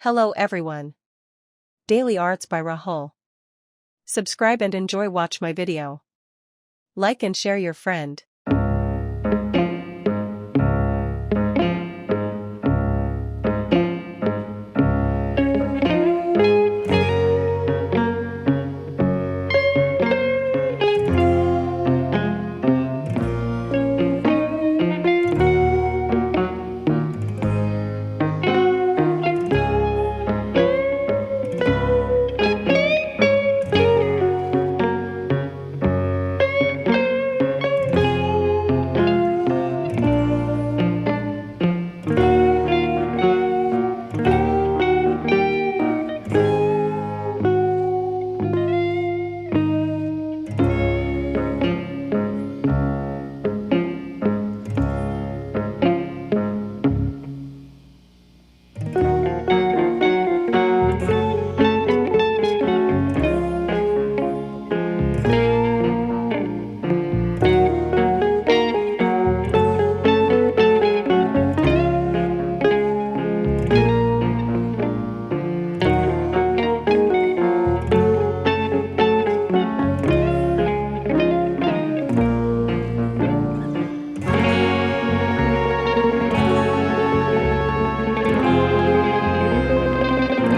Hello everyone. Daily Arts by Rahul. Subscribe and enjoy watch my video. Like and share your friend.